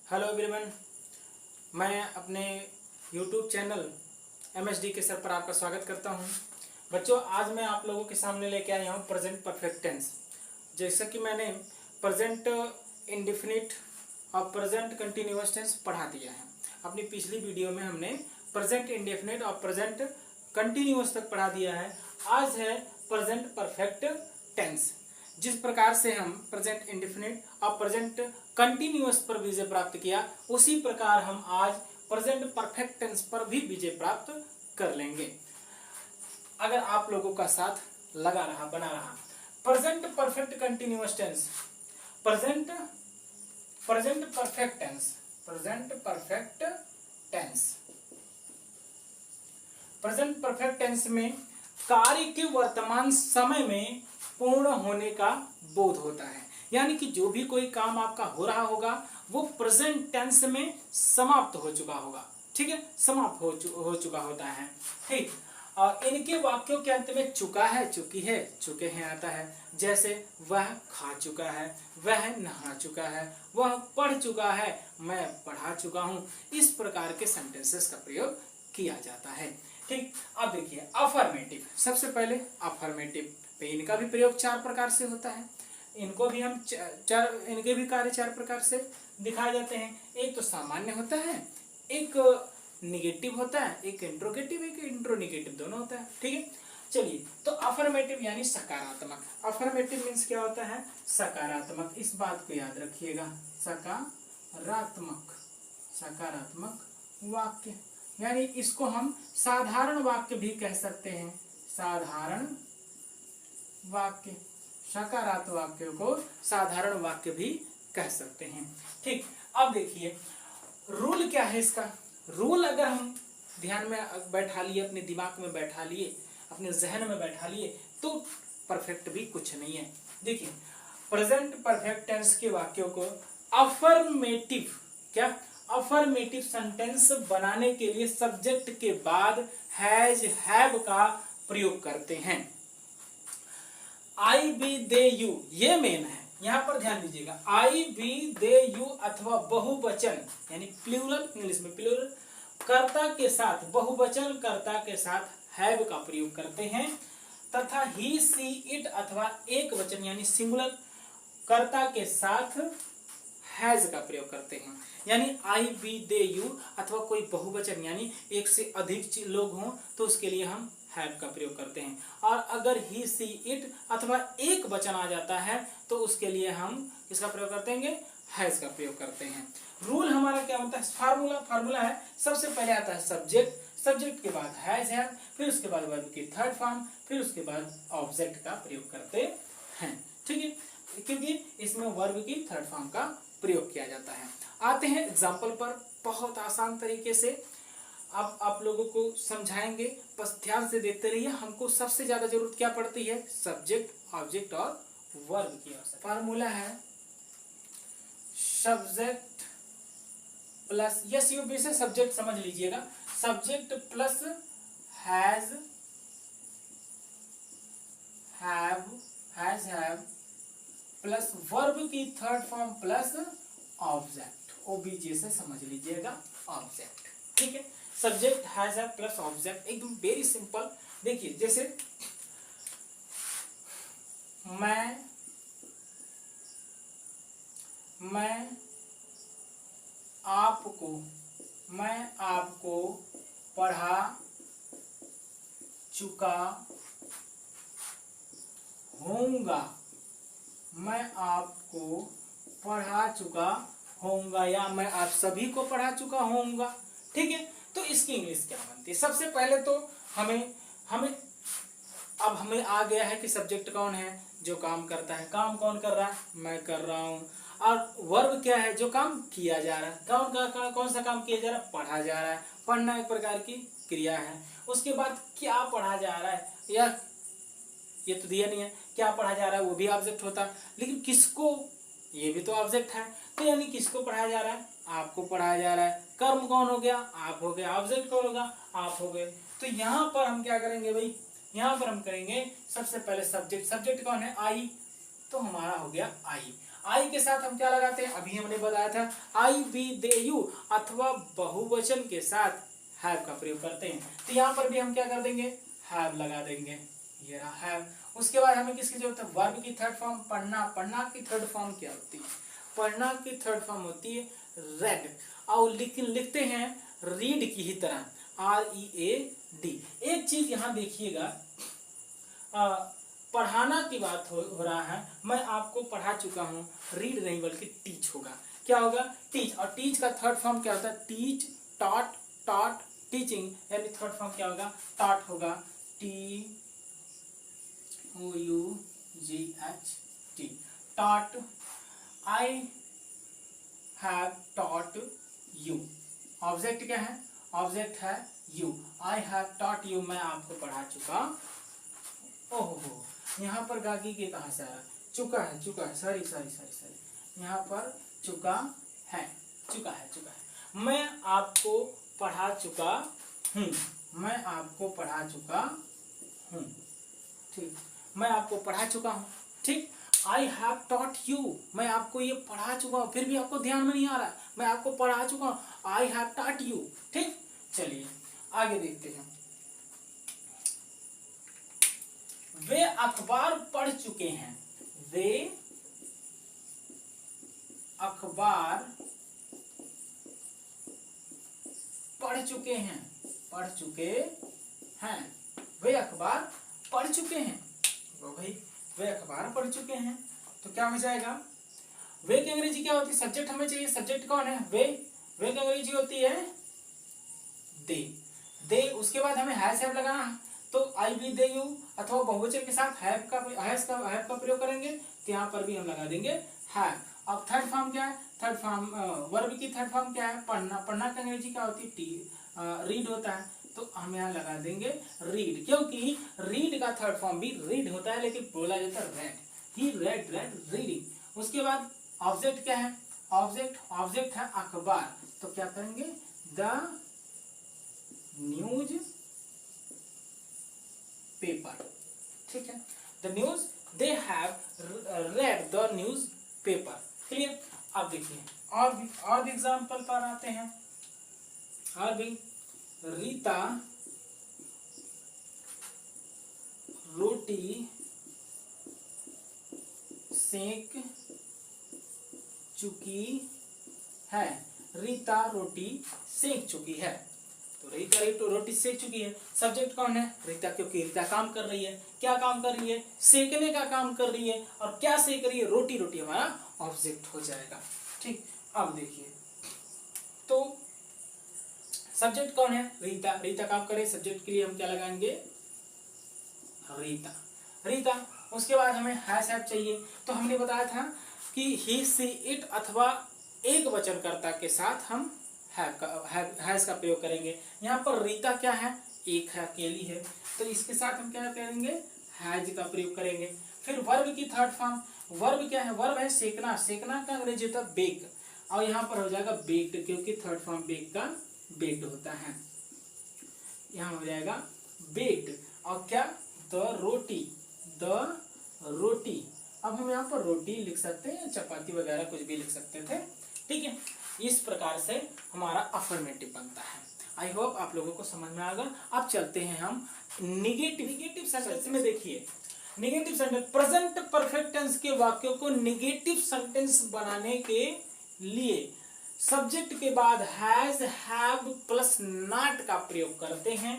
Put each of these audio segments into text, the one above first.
Hello everyone, मैं अपने YouTube channel MSD के सर पर आपका स्वागत करता हूं। बच्चों, आज मैं आप लोगों के सामने लेके आया हूं प्रेजेंट परफेक्ट टेंस। जैसा कि मैंने प्रेजेंट इंडेफिनिट और प्रेजेंट कंटिन्यूअस टेंस पढ़ा दिया है। अपनी पिछली वीडियो में हमने प्रेजेंट इंडेफिनिट और प्रेजेंट कंटिन्यूअस तक पढ़ा दिया है। आज है प्रेजेंट परफेक्ट टेंस। जिस प्रकार से हम प्रेजेंट इंडेफिनिट और प्रेजेंट कंटिन्यूअस पर विजय प्राप्त किया, उसी प्रकार हम आज प्रेजेंट परफेक्ट टेंस पर भी विजय प्राप्त कर लेंगे अगर आप लोगों का साथ लगा रहा, बना रहा। Present perfect continuous tense, present perfect tense, present perfect tense. Present perfect tense में कार्य के वर्तमान समय में पूर्ण होने का बोध होता है, यानी कि जो भी कोई काम आपका हो रहा होगा वो प्रेजेंट टेंस में समाप्त हो चुका होगा। ठीक है, समाप्त हो चुका होता है। ठीक, इनके वाक्यों के अंत में चुका है, चुकी है, चुके हैं आता है। जैसे वह खा चुका है, वह नहा चुका है, वह पढ़ चुका है, मैं पढ़ा चुका हूं। इस प्रकार के सेंटेंसेस का प्रयोग किया जाता है। ठीक, अब देखिए अफर्मेटिव। सबसे पहले अफर्मेटिव पे इनका भी प्रयोग चार प्रकार से होता है। इनको भी हम इनके भी कार्य चार प्रकार से दिखाए जाते हैं। एक तो सामान्य होता है, एक निगेटिव होता है, एक इंट्रोगेटिव, एक इंट्रोनिगेटिव, दोनों होता है। ठीक है, चलिए तो अफर्मेटिव यानी सकारात्मक। अफर्मेटिव मीन्स क्या होता है? सकारात्मक। इस बात को याद रखिएगा, सकारात्मक, सकारात्मक वाक्य। यानी इसको हम साधारण वाक्य भी कह सकते हैं, साधारण वाक्य। सकारात्मक वाक्य को साधारण वाक्य भी कह सकते हैं। ठीक, अब देखिए रूल क्या है इसका। रूल अगर हम ध्यान में बैठा लिए, अपने दिमाग में बैठा लिए, अपने जहन में बैठा लिए, तो परफेक्ट भी कुछ नहीं है। देखिए प्रेजेंट परफेक्ट टेंस के वाक्यों को अफर्मेटिव, क्या अफर्मेटिव सेंटेंस बनाने के लिए सब्जेक्ट के बाद हैज, हैव का प्रयोग करते हैं। आई बी दे यू, ये मेन है, यहां पर ध्यान दीजिएगा। आई बी दे यू अथवा बहुवचन यानी प्लूरल, इंग्लिश में प्लूरल कर्ता के साथ, बहुवचन कर्ता के साथ हैव का प्रयोग करते हैं, तथा ही सी इट अथवा एक वचन यानी सिंगुलर कर्ता के साथ हैज का प्रयोग करते हैं। यानी आई बी दे यू अथवा कोई बहुवचन यानी एक से अधिक लोग हों तो उसके लिए हम हैव का प्रयोग करते हैं। और अगर ही सी इट अथवा एक वचन आ जाता है तो उसके लिए हम इसका प्रयोग करते हैं, हैज का प्रयोग करते हैं। रूल हमारा क्या होता है? फार्मूला, फार्मूला है सबसे पहले आता है सब्जेक्ट, सब्जेक्ट के बाद हैज है, फिर उसके बाद वर्ब की थर्ड फॉर्म, फिर उसके बाद ऑब्जेक्ट का प्रयोग करते हैं। ठीक है, क्योंकि इसमें वर्ब की थर्ड फॉर्म का प्रयोग किया जाता है। आते हैं एग्जाम्पल पर, बहुत आसान तरीके से अब आप लोगों को समझाएंगे, बस ध्यान से देखते रहिए। हमको सबसे ज्यादा जरूरत क्या पड़ती है? सब्जेक्ट, ऑब्जेक्ट और वर्ब की आवश्यकता। फार्मूला है subject plus, S U B से सब्जेक्ट समझ लीजिएगा, subject plus has, have plus verb की third form plus object, OBJ से समझ लीजिएगा ऑब्जेक्ट। ठीक है, सब्जेक्ट हैज है प्लस ऑब्जेक्ट, एकदम वेरी सिंपल। देखिए जैसे मैं आपको पढ़ा चुका होऊंगा, मैं आपको पढ़ा चुका होऊंगा, या मैं आप सभी को पढ़ा चुका होऊंगा। ठीक है, तो इसकी इंग्लिश क्या बनती है? सबसे पहले तो हमें अब हमें आ गया है कि सब्जेक्ट कौन है? जो काम करता है। काम कौन कर रहा है? मैं कर रहा हूं। और वर्ब क्या है? जो काम किया जा रहा है। कौन सा काम किया जा रहा है? पढ़ा जा रहा है। पढ़ना एक प्रकार की क्रिया है। उसके बाद क्या पढ़ा जा रहा है, या ये तो दिया नहीं है, क्या पढ़ा जा रहा है वो भी ऑब्जेक्ट होता है, लेकिन किसको, ये भी तो ऑब्जेक्ट है। तो यानी किसको पढ़ाया जा रहा है? आपको पढ़ाया जा रहा है। कर्म कौन हो गया? आप हो गए। ऑब्जेक्ट कौन होगा? आप हो गए। तो यहाँ पर हम क्या करेंगे भाई? यहाँ पर हम करेंगे सबसे पहले सब्जेक्ट। सब्जेक्ट कौन है? आई, तो हमारा हो गया आई। आई के साथ हम क्या लगाते हैं, अभी हमने बताया था आई वी दे यू अथवा बहुवचन के साथ हैव का प्रयोग करते हैं। तो यहाँ पर भी हम क्या कर देंगे, हैव लगा देंगे, ये रहा हैव। उसके बाद हमें किसकी जरूरत है, वर्ब की थर्ड फॉर्म पढ़ना। पढ़ना की थर्ड फॉर्म क्या होती है, पढ़ना की थर्ड फॉर्म होती है रेड, और लिखते हैं रीड की ही तरह, READ। एक चीज यहाँ देखिएगा, पढ़ाना की बात हो रहा है, मैं आपको पढ़ा चुका हूँ, रीड नहीं बल्कि टीच होगा। क्या होगा, टीच। और टीच का थर्ड फॉर्म क्या होता है, टीच, टॉट, टॉट, टीचिंग, यानी थर्ड फॉर्म क्या होगा, टॉट होगा, TOUGHT, taught. I have taught you, object क्या है, ऑब्जेक्ट है you, I have taught you, मैं आपको पढ़ा चुका। ओहो, यहाँ पर गागी के कहाँ से आ रहा, चुका है, चुका है, सॉरी सॉरी सॉरी सॉरी, यहाँ पर चुका है, चुका है, चुका है, मैं आपको पढ़ा चुका हूँ, मैं आपको पढ़ा चुका हूँ, ठीक, मैं आपको पढ़ा चुका हूँ, ठीक। आई हैव टॉट यू, मैं आपको ये पढ़ा चुका हूँ, फिर भी आपको ध्यान में नहीं आ रहा, मैं आपको पढ़ा चुका हूँ, आई हैव टॉट यू, ठीक। चलिए आगे देखते हैं। वे अखबार पढ़ चुके हैं, वे अखबार पढ़ चुके हैं, पढ़ चुके हैं, वे अखबार पढ़ चुके हैं, वो भाई वे अखबार पढ़ चुके हैं, तो क्या हो जाएगा, वे की अंग्रेजी क्या होती है, सब्जेक्ट हमें चाहिए, सब्जेक्ट कौन है, वे की अंग्रेजी होती है दे। उसके बाद हमें हैव लगाना है, तो आई वी दे यू अथवा बहुवचन के साथ हैव का प्रयोग करेंगे, तो यहाँ पर भी हम लगा देंगे हैव। अब थर्ड फॉर्म क्या है, थर्ड फॉर्म वर्ब की थर्ड फॉर्म क्या है, पढ़ना। पढ़ना की अंग्रेजी क्या होती है, रीड होता है, तो हम यहाँ लगा देंगे रीड, क्योंकि रीड का थर्ड फॉर्म भी रीड होता है, लेकिन बोला जाता है रेड, ही रेड रीडिंग। उसके बाद ऑब्जेक्ट क्या है, ऑब्जेक्ट है अखबार, तो क्या करेंगे, द न्यूज पेपर, ठीक है, the news, they have read the news paper, clear. अब देखिए और भी एग्जाम्पल पर आते हैं, और भी, रीता रोटी सेक चुकी है, रीता रोटी सेक चुकी है, तो रीता रोटी सेक चुकी है, सब्जेक्ट कौन है, रीता, क्योंकि रीता काम कर रही है, क्या काम कर रही है, सेकने का काम कर रही है, और क्या सेक रही है, रोटी, रोटी हमारा ऑब्जेक्ट हो जाएगा, ठीक। अब देखिए, तो सब्जेक्ट कौन है, रीता काम करे, सब्जेक्ट के लिए हम क्या लगाएंगे, रीता। उसके बाद हमें हैव चाहिए, तो हमने बताया था कि ही सी इट अथवा एक वचनकर्ता के साथ हम हैज का प्रयोग करेंगे। यहाँ पर रीता क्या है, एक है, अकेली है, तो इसके साथ हम क्या करेंगे, हैज का प्रयोग करेंगे। फिर वर्ब की थर्ड फॉर्म, वर्ब क्या है, वर्ब है सेकना, सेकना का अंग्रेजी होता है बेक, और यहाँ पर हो जाएगा बेक्ड, क्योंकि थर्ड फॉर्म बेक का बेक्ड होता है, यहाँ हो जाएगा बेक्ड। और क्या, द रोटी, अब हम यहाँ पर रोटी लिख सकते हैं, चपाती वगैरह कुछ भी लिख सकते थे, ठीक है। इस प्रकार से हमारा अफर्मेटिव बनता है। आई होप आप लोगों को समझ में आएगा। अब चलते हैं हम निगेटिव सेंटेंस में। देखिए negative sentence, present perfect tense के वाक्यों को निगेटिव सेंटेंस बनाने के लिए सब्जेक्ट के बाद हैज, हैव प्लस नॉट का प्रयोग करते हैं।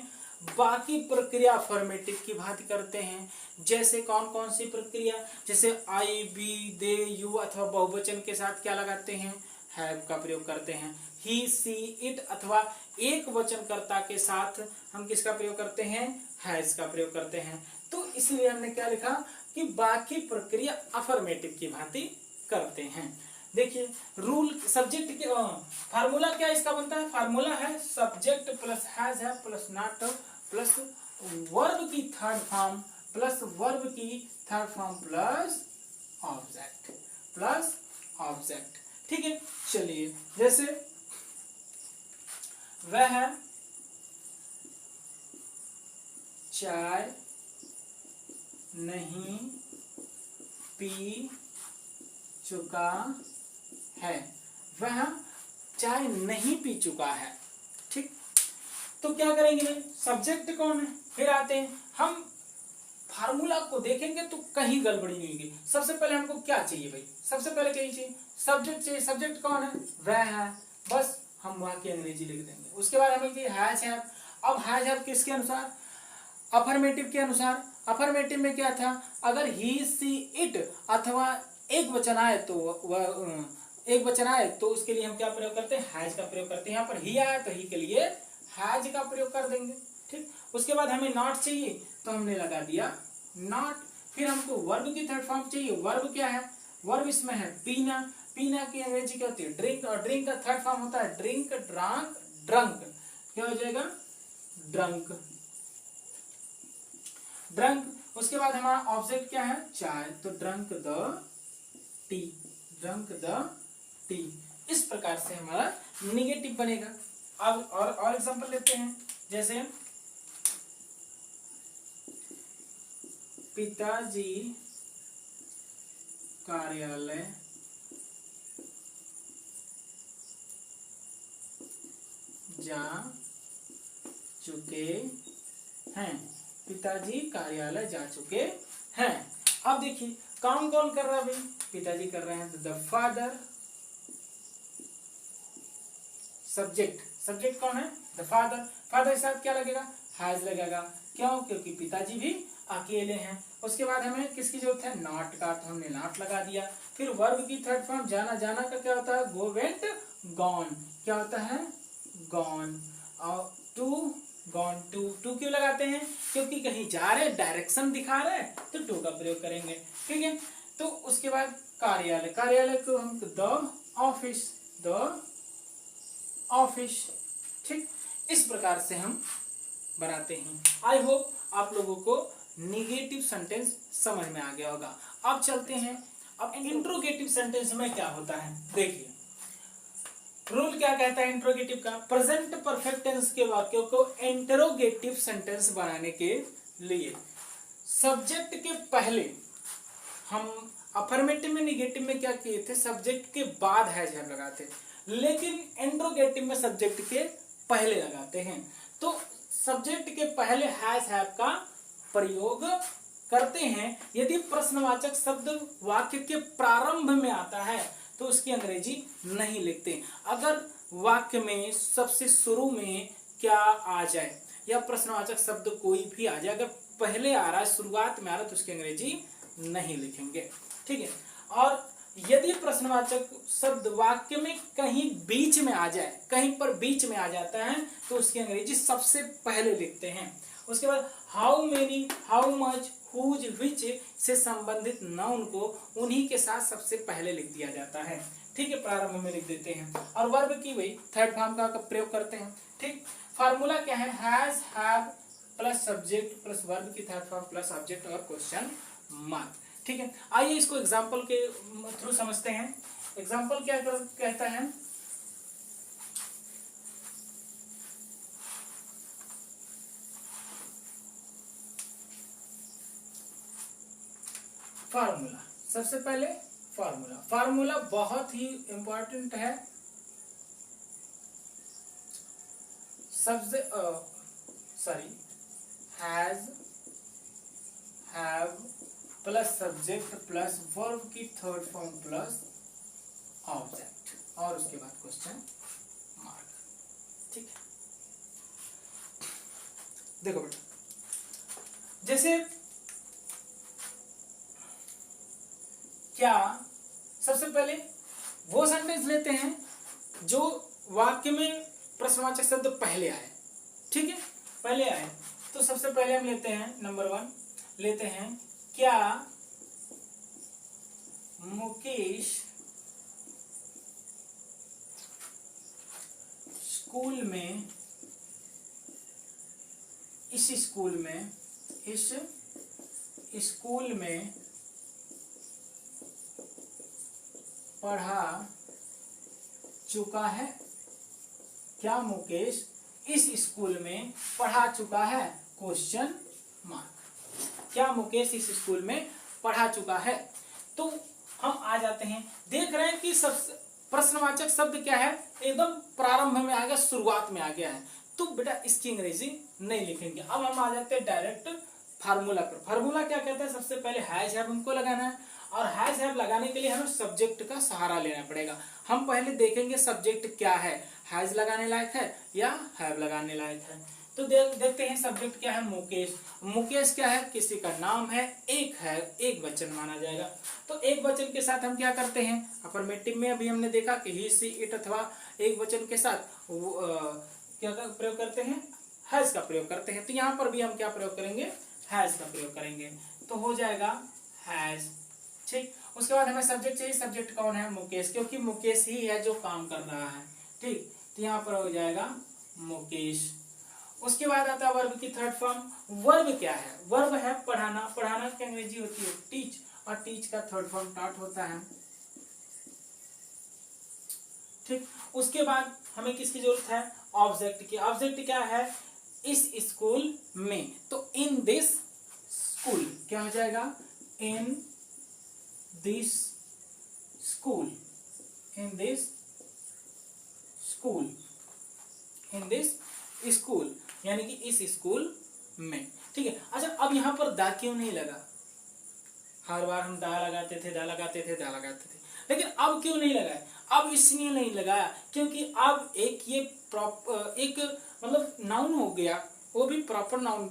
बाकी प्रक्रिया अफर्मेटिव की भांति करते हैं। जैसे कौन कौन सी प्रक्रिया, जैसे आई, बी, दे, यू अथवा बहुवचन के साथ क्या लगाते हैं, हैव का प्रयोग करते हैं। ही, सी, इट अथवा एक वचनकर्ता के साथ हम किसका प्रयोग करते हैं, हैज का प्रयोग करते हैं। तो इसलिए हमने क्या लिखा कि बाकी प्रक्रिया अफर्मेटिव की भांति करते हैं। देखिए रूल, सब्जेक्ट के फार्मूला क्या इसका बनता है, फार्मूला है सब्जेक्ट प्लस हैज है प्लस नॉट प्लस वर्ब की थर्ड फॉर्म प्लस वर्ब की थर्ड फॉर्म प्लस ऑब्जेक्ट, ठीक है। चलिए जैसे वह चाय नहीं पी चुका है, वह चाय नहीं पी चुका है। ठीक, तो क्या करेंगे भाई, सब्जेक्ट कौन है, फिर आते हैं हम फार्मूला को देखेंगे तो कहीं गड़बड़ी नहीं होगी। सबसे पहले हमको क्या चाहिए भाई, सबसे पहले क्या चाहिए, सब्जेक्ट चाहिए। सब्जेक्ट कौन है, वह है, बस हम वहां की अंग्रेजी लिख देंगे। उसके बाद हमें चाहिए हैज हैव। अब हैज हैव किसके अनुसार, अफर्मेटिव के अनुसार। अफर्मेटिव में क्या था, अगर ही सी इट अथवा एक वचन आए तो वह एक वचन आए तो उसके लिए हम क्या प्रयोग करते हैं, हैज का प्रयोग करते हैं। यहाँ पर ही आया तो ही के लिए हैज का प्रयोग कर देंगे। ठीक, उसके बाद हमें नॉट चाहिए तो हमने लगा दिया नॉट। फिर हमको वर्ब की थर्ड फॉर्म चाहिए। वर्ब क्या है, वर्ब इसमें है पीना। पीना की अंग्रेजी क्या होती है, ड्रिंक। और ड्रिंक का थर्ड फॉर्म होता है ड्रिंक, ड्रांक, ड्रंक। क्या हो जाएगा, ड्रंक, ड्रंक। उसके बाद हमारा ऑब्जेक्ट क्या है, चाय, तो drunk the T, drunk the T. इस प्रकार से हमारा निगेटिव बनेगा। अब और एग्जांपल लेते हैं, जैसे पिताजी कार्यालय जा चुके हैं, पिताजी कार्यालय जा चुके हैं। अब देखिए काम कौन कर रहा है भाई, पिताजी कर रहे हैं, द फादर। सब्जेक्ट, सब्जेक्ट कौन है, द फादर। फादर के साथ क्या लगेगा, हैज लगेगा। क्यों, क्योंकि पिताजी भी अकेले हैं। उसके बाद हमें किसकी जरूरत है, नॉट का, तो हमने नॉट लगा दिया। फिर वर्ब की थर्ड फॉर्म जाना, जाना का क्या होता है, गो, वेंट, गॉन। क्या होता है, गॉन। और टू, गॉन टू। टू क्यों लगाते हैं, क्योंकि कहीं जा रहे, डायरेक्शन दिखा रहे तो टू का प्रयोग करेंगे। ठीक है, तो उसके बाद कार्यालय, कार्यालय को हम द ऑफिस, द ऑफिस। ठीक, इस प्रकार से हम बनाते हैं। आई होप आप लोगों को निगेटिव सेंटेंस समझ में आ गया होगा। अब चलते हैं, अब इंट्रोगेटिव सेंटेंस में क्या होता है, देखिए रूल क्या कहता है इंट्रोगेटिव का। प्रेजेंट परफेक्ट टेंस के वाक्यों को इंट्रोगेटिव सेंटेंस बनाने के लिए सब्जेक्ट के पहले, हम अफर्मेटिव में निगेटिव में क्या किए थे, सब्जेक्ट के बाद हैज हैव लगाते, लेकिन इंट्रोगेटिव में सब्जेक्ट के पहले लगाते हैं। तो सब्जेक्ट के पहले हैज हैव का प्रयोग करते हैं। यदि प्रश्नवाचक शब्द वाक्य के प्रारंभ में आता है तो उसकी अंग्रेजी नहीं लिखते। अगर वाक्य में सबसे शुरू में क्या आ जाए या प्रश्नवाचक शब्द कोई भी आ जाए, अगर पहले आ रहा है, शुरुआत में आ रहा है, तो उसकी अंग्रेजी नहीं लिखेंगे। ठीक है, और यदि प्रश्नवाचक शब्द वाक्य में कहीं बीच में आ जाए, कहीं पर बीच में आ जाता है, तो उसकी अंग्रेजी सबसे पहले लिखते हैं। उसके बाद how many, how much, whose, which से संबंधित नाउन को उन्हीं के साथ सबसे पहले लिख दिया जाता है। ठीक है, प्रारंभ में लिख देते हैं। और वर्ब की वही थर्ड फॉर्म का प्रयोग करते हैं। ठीक, फार्मूला क्या है, has, have plus subject plus verb की थर्ड फॉर्म प्लस ऑब्जेक्ट और क्वेश्चन मार्क। ठीक है, आइए इसको एग्जाम्पल के थ्रू समझते हैं। एग्जाम्पल क्या कहता है, फार्मूला। सबसे पहले फार्मूला, फार्मूला बहुत ही इंपॉर्टेंट है। सबसे sorry, has, have plus subject plus verb की थर्ड फॉर्म प्लस ऑब्जेक्ट और उसके बाद क्वेश्चन मार्क। ठीक है, देखो बेटा, जैसे क्या, सबसे पहले वो सेंटेंस लेते हैं जो वाक्य में प्रश्नवाचक शब्द पहले आए। ठीक है, पहले आए तो सबसे पहले हम लेते हैं नंबर 1, लेते हैं क्या मुकेश स्कूल में, इस स्कूल में, इस स्कूल में पढ़ा चुका है। क्या मुकेश इस स्कूल में पढ़ा चुका है, क्वेश्चन मार्क। क्या मुकेश इस स्कूल में पढ़ा चुका है। तो हम आ जाते हैं, देख रहे हैं कि सब प्रश्नवाचक शब्द क्या है, एकदम प्रारंभ में आ गया, शुरुआत में आ गया है, तो बेटा इसकी अंग्रेजी नहीं लिखेंगे। अब हम आ जाते हैं डायरेक्ट फार्मूला पर। फार्मूला क्या कहता है, सबसे पहले हैज हैव हमको लगाना है, और हैज हैव लगाने के लिए हमें सब्जेक्ट का सहारा लेना पड़ेगा। हम पहले देखेंगे सब्जेक्ट क्या है, हैज लगाने लायक है या हैव लगाने लायक है। तो देखते हैं सब्जेक्ट क्या है, मुकेश। मुकेश क्या है, किसी का नाम है, एक वचन माना जाएगा। तो एक वचन के साथ हम क्या करते हैं, अफर्मेटिव में अभी हमने देखा कि ही सी इट अथवा एक वचन के साथ क्या का प्रयोग करते हैं, हैज का प्रयोग करते हैं। तो यहाँ पर भी हम क्या प्रयोग करेंगे, हैज का प्रयोग करेंगे, तो हो जाएगा हैज। ठीक, उसके बाद हमें सब्जेक्ट चाहिए, सब्जेक्ट कौन है, मुकेश, क्योंकि मुकेश ही है जो काम कर रहा है। ठीक, तो यहाँ पर हो जाएगा मुकेश। उसके बाद आता है वर्ब की थर्ड फॉर्म। वर्ब क्या है, वर्ब है पढ़ाना। पढ़ाना की अंग्रेजी होती है टीच, और टीच का थर्ड फॉर्म टॉट होता है। ठीक, उसके बाद हमें किसकी जरूरत है, ऑब्जेक्ट की। ऑब्जेक्ट क्या है, इस स्कूल में, तो इन दिस स्कूल क्या हो जाएगा, in this school, in this school, in this school, यानी कि इस स्कूल में। ठीक है, अच्छा अब यहां पर दा क्यों नहीं लगा, हर बार हम दा लगाते थे, दा लगाते थे, दा लगाते थे, लेकिन अब क्यों नहीं लगाया, अब इसलिए नहीं लगाया क्योंकि अब एक ये एक मतलब नाउन हो गया, वो भी प्रॉपर नाउन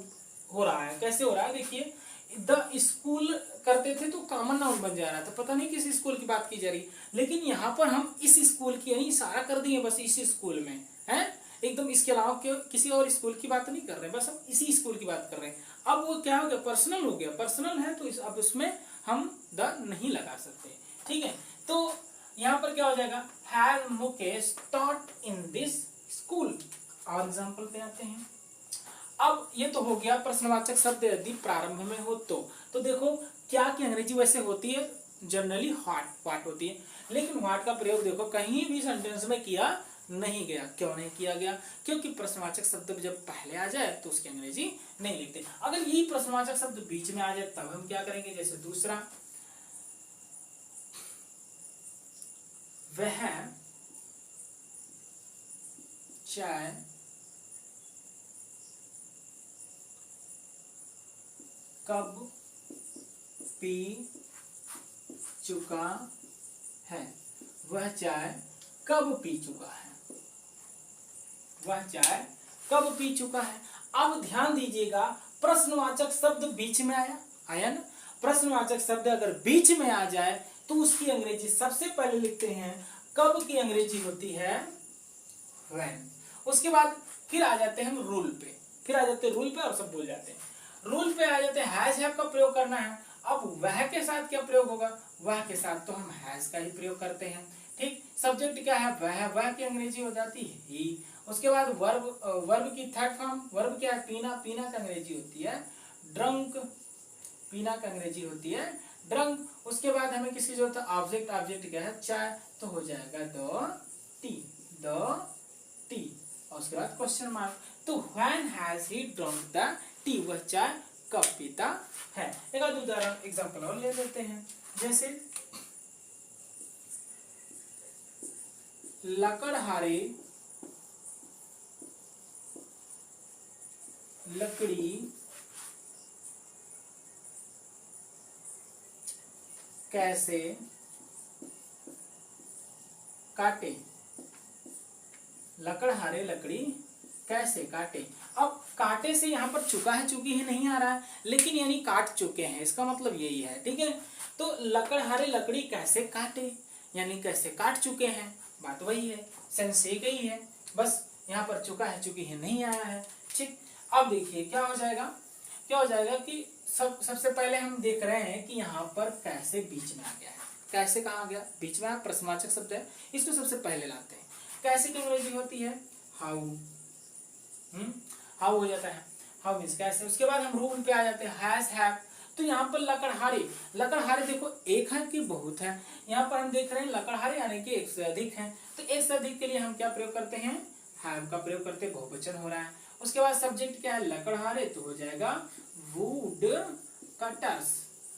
हो रहा है। कैसे हो रहा है, देखिए द स्कूल करते थे तो कॉमन नाउन बन जा रहा था, पता नहीं किस स्कूल की बात की जा रही, लेकिन यहाँ पर हम इस स्कूल की यही इशारा कर दिए, बस इसी स्कूल में है, एकदम इसके अलावा किसी और स्कूल की बात नहीं कर रहे, बस हम इसी स्कूल की बात कर रहे हैं। अब वो क्या हो गया, पर्सनल हो गया, पर्सनल है तो अब उसमें हम द नहीं लगा सकते। ठीक है, तो यहाँ पर क्या हो जाएगा, have Mukesh taught in this school. और एग्जाम्पल पे आते हैं। अब ये तो हो गया प्रश्नवाचक शब्द यदि प्रारंभ में हो तो देखो क्या की अंग्रेजी वैसे होती है, जनरली व्हाट होती है, लेकिन व्हाट का प्रयोग देखो कहीं भी सेंटेंस में किया नहीं गया। क्यों नहीं किया गया, क्योंकि प्रश्नवाचक शब्द जब पहले आ जाए तो उसकी अंग्रेजी नहीं लिखते। अगर यही प्रश्नवाचक शब्द बीच में आ जाए तब हम क्या करेंगे, जैसे दूसरा, वह चाय कब पी चुका है, वह चाय कब पी चुका है, वह चाय कब पी चुका है। अब ध्यान दीजिएगा, प्रश्नवाचक शब्द बीच में आया ना, प्रश्नवाचक शब्द अगर बीच में आ जाए तो उसकी अंग्रेजी सबसे पहले लिखते हैं, कब की अंग्रेजी होती है when। उसके बाद फिर आ जाते हैं हम रूल पे, फिर आ जाते हैं रूल पे और सब भूल जाते हैं। रूल पे आ जाते हैं, हैज हैव का प्रयोग करना है। अब वह के साथ क्या प्रयोग होगा, वह के साथ तो हम हैज का ही प्रयोग करते हैं। ठीक, सब्जेक्ट क्या है, वह की अंग्रेजी हो जाती है ही। उसके बाद वर्ब की थर्ड फॉर्म, वर्ब क्या है, पीना, पीना का अंग्रेजी होती है ड्रंक, पीना का अंग्रेजी होती है ड्रंक। उसके बाद हमें किसकी जरूरत है, ऑब्जेक्ट, ऑब्जेक्ट क्या है, चाय, तो हो जाएगा द टी। और उसके बाद क्वेश्चन मार्क, तो when has he drunk the T, वह चाय कब पीता है। एक आध उदाहरण एग्जांपल और ले लेते हैं, जैसे लकड़हारे लकड़ी कैसे काटे, लकड़हारे लकड़ी कैसे काटे। अब काटे से यहाँ पर चुका है चुकी है नहीं आ रहा है, लेकिन यानी काट चुके हैं, इसका मतलब यही है। ठीक है, तो लकड़हारे लकड़ी कैसे काटे, यानी कैसे काट चुके हैं, बात वही है, सेंस एक ही है, बस यहाँ पर चुका है चुकी है नहीं आया है। ठीक, अब देखिए क्या हो जाएगा, क्या हो जाएगा कि सबसे पहले हम देख रहे हैं कि यहाँ पर कैसे बीच में आ गया है। कैसे कहाँ आ गया, बीच में प्रश्नवाचक शब्द है, इसको सबसे पहले लाते हैं। कैसे की अंग्रेजी होती है हाउ, हाउ हो जाता है, हाउ मीन्स कैसे। उसके बाद हम रूल पे आ जाते हैं, हैज हैव। तो यहाँ पर लकड़हारे, लकड़हारे देखो एक है कि बहुत है, यहाँ पर हम देख रहे हैं लकड़हारे यानी कि एक से अधिक है, तो एक से अधिक के लिए हम क्या प्रयोग करते हैं, हैव का प्रयोग करते हैं, बहुवचन हो रहा है। उसके बाद सब्जेक्ट क्या है, लकड़हारे, तो हो जाएगा वुड कटर्स,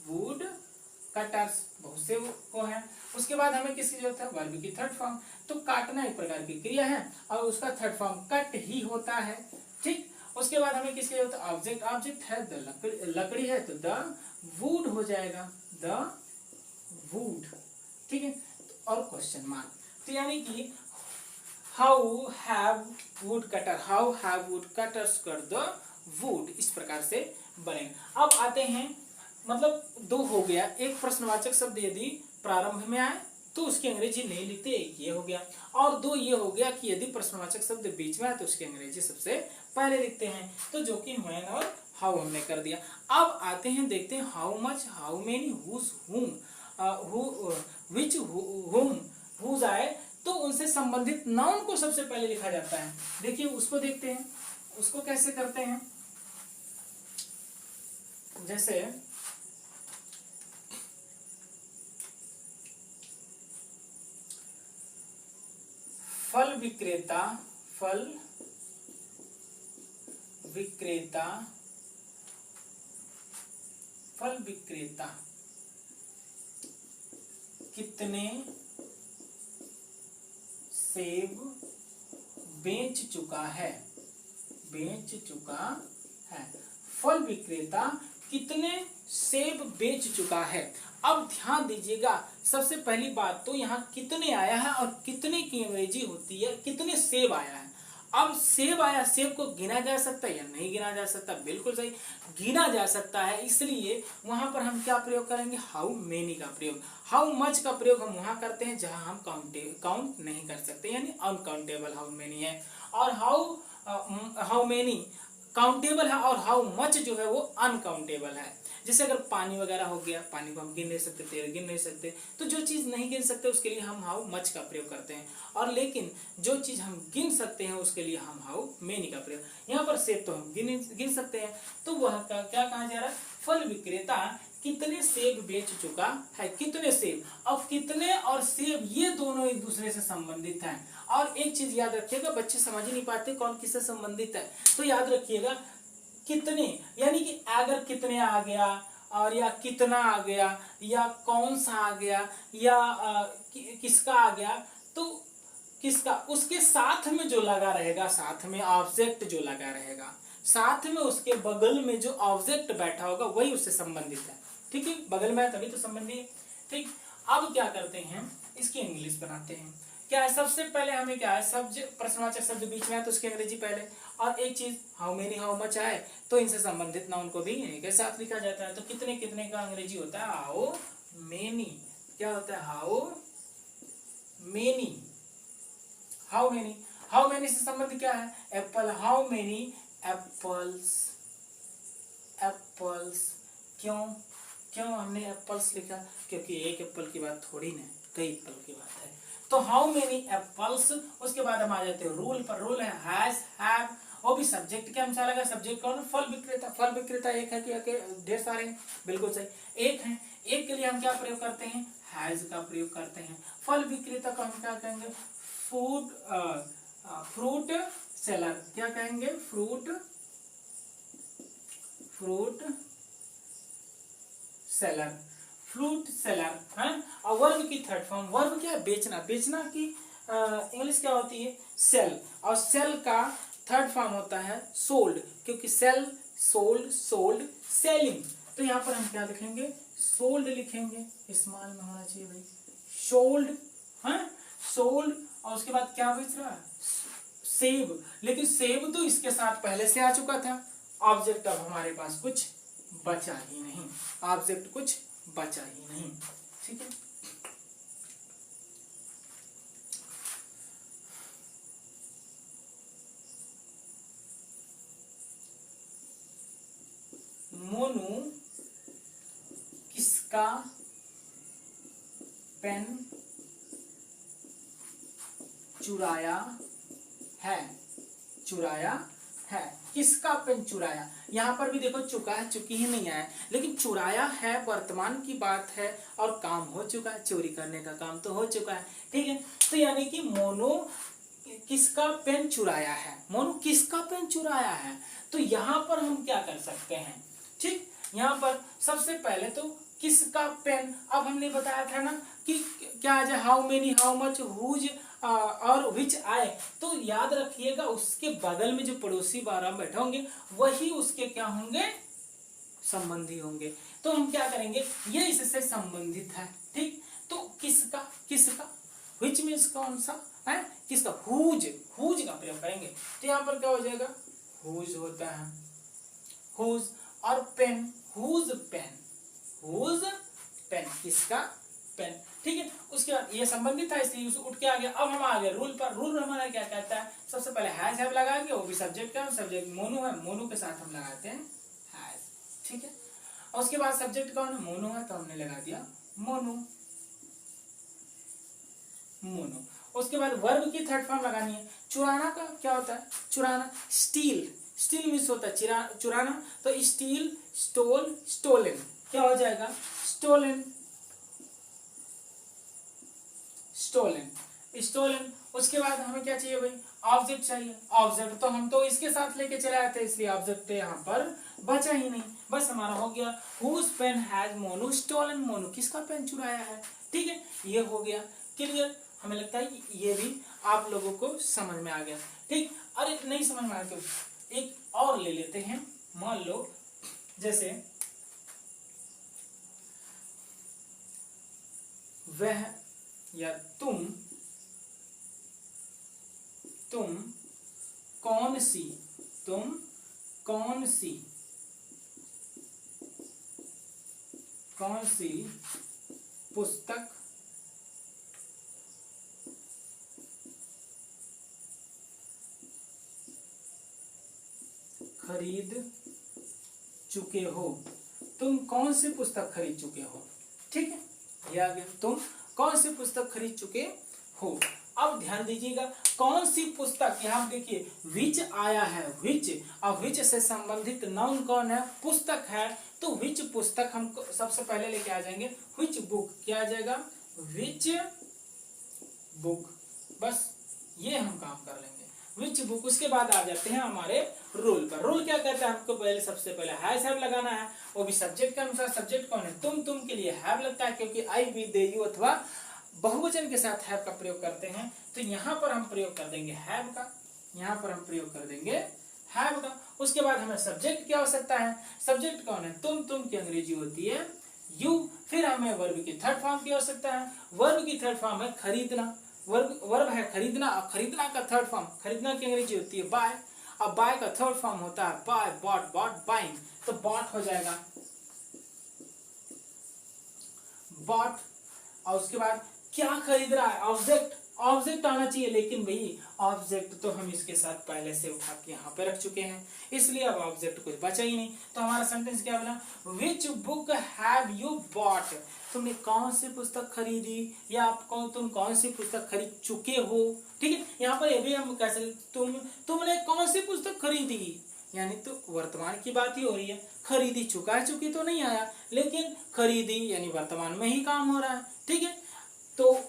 वुड कटर्स, बहुत से वो है। उसके बाद हमें किसकी जरूरत है, वर्ब की थर्ड फॉर्म। तो काटना एक प्रकार की क्रिया है और उसका थर्ड फॉर्म कट ही होता है, ठीक। उसके बाद हमें किसकी जरूरत है, ऑब्जेक्ट। ऑब्जेक्ट है द लकड़ी है तो द वुड हो जाएगा, द वुड, ठीक है। और क्वेश्चन मार्क, तो यानी कि how have would cutter, how have would cutters cut the wood, इस प्रकार से बनेगा। अब आते हैं, मतलब दो हो गया, एक प्रश्नवाचक शब्द यदि प्रारंभ में आए तो उसकी अंग्रेजी नहीं लिखते, एक ये हो गया। और दो ये हो गया कि यदि प्रश्नवाचक शब्द बीच में आए तो उसकी अंग्रेजी सबसे पहले लिखते हैं, तो जो कि व्हेन और हाउ हमने कर दिया। अब आते हैं, देखते हैं how much, how many, whose, whom, which, हुम, हुज आए तो उनसे संबंधित नाउन को सबसे पहले लिखा जाता है। देखिए उसको देखते हैं, उसको कैसे करते हैं। जैसे फल विक्रेता, फल विक्रेता, फल विक्रेता कितने सेब बेच चुका है, बेच चुका है। फल विक्रेता कितने सेब बेच चुका है। अब ध्यान दीजिएगा, सबसे पहली बात तो यहाँ कितने आया है और कितने की अंग्रेजी होती है कितने सेब आया है। अब सेब आया, सेब को गिना जा सकता है या नहीं गिना जा सकता, बिल्कुल सही, गिना जा सकता है। इसलिए वहां पर हम क्या प्रयोग करेंगे, हाउ मेनी का प्रयोग। हाउ मच का प्रयोग हम वहां करते हैं जहां हम काउंट नहीं कर सकते, यानी अनकाउंटेबल हाउ मेनी है। और हाउ मेनी काउंटेबल है और हाउ मच जो है वो अनकाउंटेबल है। जैसे अगर पानी वगैरह हो गया, पानी को हम गिन नहीं सकते, तेल गिन नहीं सकते, तो जो चीज़ नहीं गिन सकते उसके लिए हम हाउ मच का प्रयोग करते हैं। और लेकिन जो चीज़ हम गिन सकते हैं उसके लिए हम हाउ मेनी का प्रयोग। यहाँ पर सेब तो हम गिन सकते हैं, तो वह क्या कहा जा रहा है, फल विक्रेता कितने सेब बेच चुका है, कितने सेब। अब कितने और सेब ये दोनों एक दूसरे से संबंधित हैं। और एक चीज याद रखिएगा, बच्चे समझ ही नहीं पाते कौन किससे संबंधित है, तो याद रखिएगा कितने, यानी कि अगर कितने आ गया और या कितना आ गया या कौन सा आ गया या किसका आ गया, तो किसका, उसके साथ में जो लगा रहेगा, साथ में ऑब्जेक्ट जो लगा रहेगा, साथ में उसके बगल में जो ऑब्जेक्ट बैठा होगा वही उससे संबंधित है, ठीक है। बगल में है तभी तो संबंधी है, ठीक। अब क्या करते हैं, इसकी इंग्लिश बनाते हैं। क्या है, सबसे पहले हमें क्या है, सब्जेक्ट प्रश्नवाचक शब्द बीच में है तो उसकी अंग्रेजी पहले। और एक चीज हाउ मेनी हाउ मच आए तो इनसे संबंधित नाउन को भी इन्हीं के साथ लिखा जाता है। तो कितने कितने का अंग्रेजी होता है हाउ मेनी, क्या होता है how many, how many. How many से संबंध क्या है, Apple, how many apples, apples. क्यों क्यों हमने एप्पल्स लिखा, क्योंकि एक एप्पल की बात थोड़ी ना, कई एप्पल की बात है। तो हाउ मेनी एप्पल्स, उसके बाद हम आ जाते हैं रूल पर। रूल है हैज, हैव, वो भी सब्जेक्ट के अनुसार लगा। सब्जेक्ट कौन, फल विक्रेता। फल विक्रेता एक है कि ढेर सारे हैं, बिल्कुल सही, एक है। एक के लिए हम क्या प्रयोग करते हैं, हैज का प्रयोग करते हैं। फल विक्रेता को हम क्या कहेंगे, फूड फ्रूट सेलर, क्या कहेंगे, फ्रूट सेलर, फ्रूट सेलर है। और वर्ब की थर्ड फॉर्म, वर्ब क्या है, बेचना। बेचना की इंग्लिश क्या होती है, सेल। और सेल का थर्ड फॉर्म होता है सोल्ड, क्योंकि सेल, सोल्ड, सोल्ड, सेलिंग। तो यहाँ पर हम क्या लिखेंगे, सोल्ड लिखेंगे, स्मॉल में होना चाहिए भाई, सोल्ड है, सोल्ड। और उसके बाद क्या बेच रहा है, सेब। लेकिन सेब तो इसके साथ पहले से आ चुका था, ऑब्जेक्ट अब हमारे पास कुछ बचा ही नहीं, ऑब्जेक्ट कुछ बचा ही नहीं, ठीक है। मोनू किसका पेन चुराया है, चुराया है, किसका पेन चुराया। यहाँ पर भी देखो चुका है, चुकी ही नहीं आया, लेकिन चुराया है वर्तमान की बात है और काम हो चुका है, चोरी करने का काम तो हो चुका है, ठीक है। तो यानी कि मोनू किसका पेन चुराया है, मोनू किसका पेन चुराया है। तो यहाँ पर हम क्या कर सकते हैं, ठीक। यहाँ पर सबसे पहले तो किसका पेन। अब हमने बताया था ना कि क्या आ जाए, how many, how much, whose और विच आए, तो याद रखिएगा उसके बगल में जो पड़ोसी बारह बैठे होंगे वही उसके क्या होंगे, संबंधी होंगे। तो हम क्या करेंगे, ये इससे संबंधित है, ठीक। तो किसका, किसका, विच मीन्स कौन सा है, किसका, हुज, हुज का प्रयोग करेंगे। तो यहाँ पर क्या हो जाएगा, हुज होता है, हुज, और pen, whose pen, whose pen, किसका पेन, ठीक है। उसके बाद ये संबंधित था इसलिए उठ के आ गया। अब हम आ गए रूल पर। रूल हमारा क्या कहता है, सबसे पहले हैज लगाएंगे, वो भी सब्जेक्ट का, सब्जेक्ट मोनू है, मोनू के साथ हम लगाते हैं हैज, ठीक है। और उसके बाद सब्जेक्ट कौन है, मोनू है, तो हमने लगा दिया मोनू, मोनू। उसके बाद वर्ब की थर्ड फॉर्म लगानी है। चुराना का क्या होता है, चुराना, स्टील, स्टील मिस होता है चुराना, तो स्टील, स्टोल, स्टोलन, क्या हो जाएगा, स्टोलन, स्टोलन, स्टोलन। उसके बाद हमें क्या चाहिए भाई, ऑब्जेक्ट चाहिए। ऑब्जेक्ट तो हम तो इसके साथ लेके चले आए थे, इसलिए ऑब्जेक्ट यहाँ पर बचा ही नहीं, बस हमारा हो गया whose pen has Monu stolen, Monu किसका पेन चुराया है, ठीक है। ये हो गया क्लियर। हमें लगता है ये भी आप लोगों को समझ में आ गया, ठीक। अरे नहीं समझ में आया तो एक और ले लेते हैं। मान लो जैसे वह या तुम कौन सी, तुम कौन सी, कौन सी पुस्तक खरीद चुके हो, तुम कौन सी पुस्तक खरीद चुके हो, ठीक है। ये आ गया, तुम कौन सी पुस्तक खरीद चुके हो। अब ध्यान दीजिएगा कौन सी पुस्तक, यहाँ देखिए विच आया है, विच, अब विच से संबंधित नाउन कौन है, पुस्तक है, तो विच पुस्तक हम सबसे पहले लेके आ जाएंगे, विच बुक, क्या आ जाएगा, विच बुक, बस ये हम काम कर लेंगे, विच बुक। उसके बाद आ जाते हैं हमारे रूल पर। रूल क्या कहता है, हमको पहले सबसे पहले हैज हैव लगाना है, वो भी सब्जेक्ट के अनुसार। सब्जेक्ट कौन है, तुम के लिए हैव लगता है, क्योंकि आई, वी, दे, यू अथवा बहुवचन के साथ हैव का प्रयोग करते हैं, तो यहाँ पर हम प्रयोग कर देंगे हैव का, यहाँ पर हम प्रयोग कर देंगे हैव का। उसके बाद हमें सब्जेक्ट की आवश्यकता है। सब्जेक्ट कौन है, तुम की अंग्रेजी होती है यू। फिर हमें वर्ब की थर्ड फॉर्म की आवश्यकता है। वर्ब की थर्ड फॉर्म है खरीदना, वर्ब है खरीदना, और खरीदना का थर्ड फॉर्म, खरीदना की अंग्रेजी होती है बाय, अब बाय का थर्ड फॉर्म होता है बाय, बॉट, बॉट, बाइंग, तो बॉट हो जाएगा बॉट। और उसके बाद क्या खरीद रहा है, ऑब्जेक्ट, ऑब्जेक्ट आना चाहिए, लेकिन भाई ऑब्जेक्ट तो हम इसके साथ पहले से उठा के यहाँ पे रख चुके हैं, इसलिए अब ऑब्जेक्ट कुछ बचा ही नहीं। तो हमारा सेंटेंस क्या बना, which book have you bought, तुमने कौन सी पुस्तक खरीदी, या आपको तुम कौन सी पुस्तक खरीद चुके हो, ठीक है। यहाँ पर ये भी हम कह सकते, तुमने कौन सी पुस्तक खरीदी, यानी तो वर्तमान की बात ही हो रही है। खरीदी चुका है, चुकी तो नहीं आया, लेकिन खरीदी यानी वर्तमान में ही काम हो रहा है, ठीक है। तो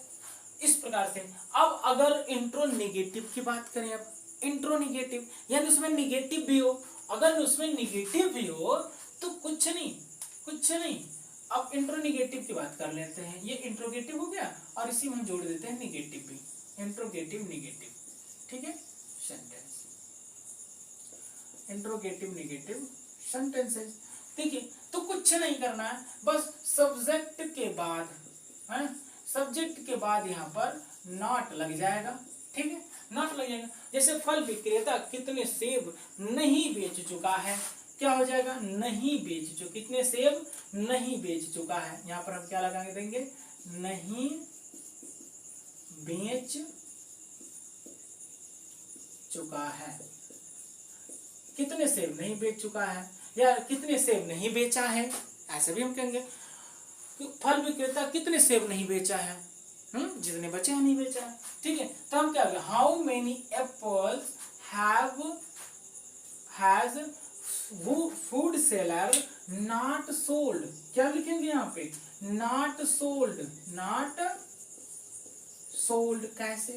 इस प्रकार से अब अगर इंट्रोनिगेटिव की बात करें, अब इंट्रोनिगेटिव यानी उसमें निगेटिव भी हो, अगर उसमें निगेटिव भी हो तो कुछ नहीं, कुछ नहीं। अब इंट्रोनिगेटिव की बात कर लेते हैं, ये इंट्रोगेटिव हो गया और इसी में हम जोड़ देते हैं निगेटिव भी, इंट्रोगेटिव निगेटिव, ठीक है। सेंटेंस इंट्रोगेटिव निगेटिव सेंटेंसेस, ठीक है। तो कुछ नहीं करना है, बस सब्जेक्ट के बाद है, सब्जेक्ट के बाद यहाँ पर नॉट लग जाएगा, ठीक है, नॉट लग जाएगा। जैसे फल विक्रेता कितने सेब नहीं बेच चुका है, क्या हो जाएगा, नहीं बेच चुका, कितने सेब नहीं बेच चुका है, यहाँ पर हम क्या लगा देंगे, नहीं बेच चुका है, कितने सेब नहीं बेच चुका है, या कितने सेब नहीं बेचा है, ऐसे भी हम कहेंगे। फल विक्रेता कितने सेब नहीं बेचा है, जितने बचे हैं नहीं बेचा है, ठीक है। तो हम क्या, how many apples has food seller not sold, क्या लिखेंगे यहाँ पे, नॉट सोल्ड, नॉट सोल्ड, कैसे,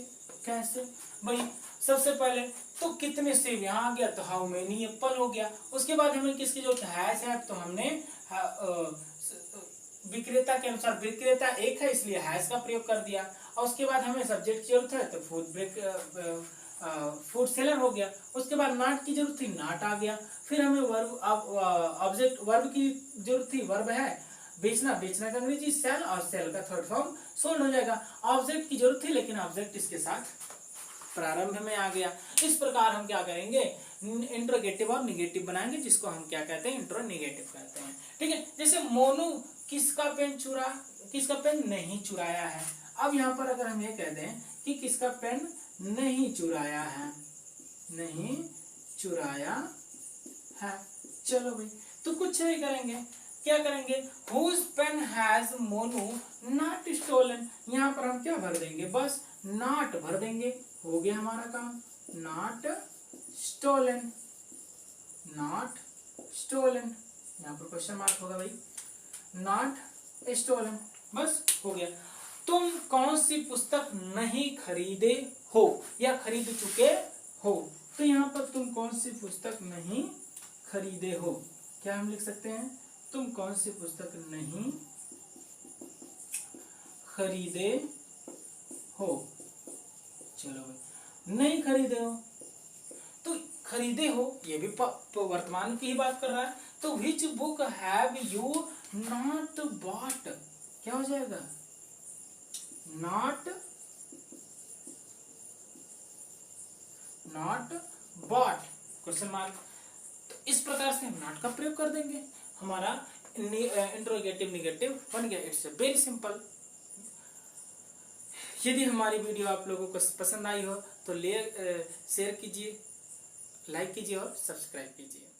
कैसे भाई, सबसे पहले तो कितने सेब यहाँ आ गया, तो हाउ मेनी एप्पल हो गया। उसके बाद हमें किसकी जरूरत है, तो हमने विक्रेता के अनुसार, विक्रेता एक है इसलिए हैज का प्रयोग कर दिया, और उसके बाद हमें सब्जेक्ट की जरूरत है तो फूड सेलर हो गया। उसके बाद नॉट की जरूरत थी, नॉट आ गया। फिर हमें वर्ब ऑब्जेक्ट वर्ब की जरूरत थी, वर्ब है बेचना, बेचना का अंग्रेजी सेल, और सेल का थर्ड फॉर्म सोल्ड हो जाएगा। ऑब्जेक्ट की जरूरत थी लेकिन ऑब्जेक्ट इसके साथ प्रारंभ में आ गया। इस प्रकार हम क्या करेंगे, इंट्रोगेटिव और निगेटिव बनाएंगे, जिसको हम क्या कहते हैं, इंट्रोनिगेटिव कहते हैं। ठीक है, जैसे मोनू किसका पेन नहीं चुराया है। अब यहाँ पर अगर हम ये कह दें कि किसका पेन नहीं चुराया है, नहीं चुराया है, चलो भाई, तो कुछ नहीं करेंगे, क्या करेंगे, whose pen has Monu not stolen. यहाँ पर हम क्या भर देंगे, बस नॉट भर देंगे, हो गया हमारा काम, नॉट स्टोलन, नॉट स्टोलन, यहाँ पर क्वेश्चन मार्क होगा भाई, नॉट स्टोलन, बस हो गया। तुम कौन सी पुस्तक नहीं खरीदे हो या खरीद चुके हो, तो यहाँ पर तुम कौन सी पुस्तक नहीं खरीदे हो, क्या हम लिख सकते हैं, तुम कौन सी पुस्तक नहीं खरीदे हो। चलो भाई, नहीं खरीदे हो, तो खरीदे हो ये भी वर्तमान की ही बात कर रहा है, तो which book have you not bought, क्या हो जाएगा, नॉट बॉट, क्वेश्चन मार्क। तो इस प्रकार से हम नॉट का प्रयोग कर देंगे, हमारा इंट्रोगेटिव निगेटिव बन गया। It's very simple. यदि हमारी वीडियो आप लोगों को पसंद आई हो तो शेयर कीजिए, लाइक कीजिए और सब्सक्राइब कीजिए।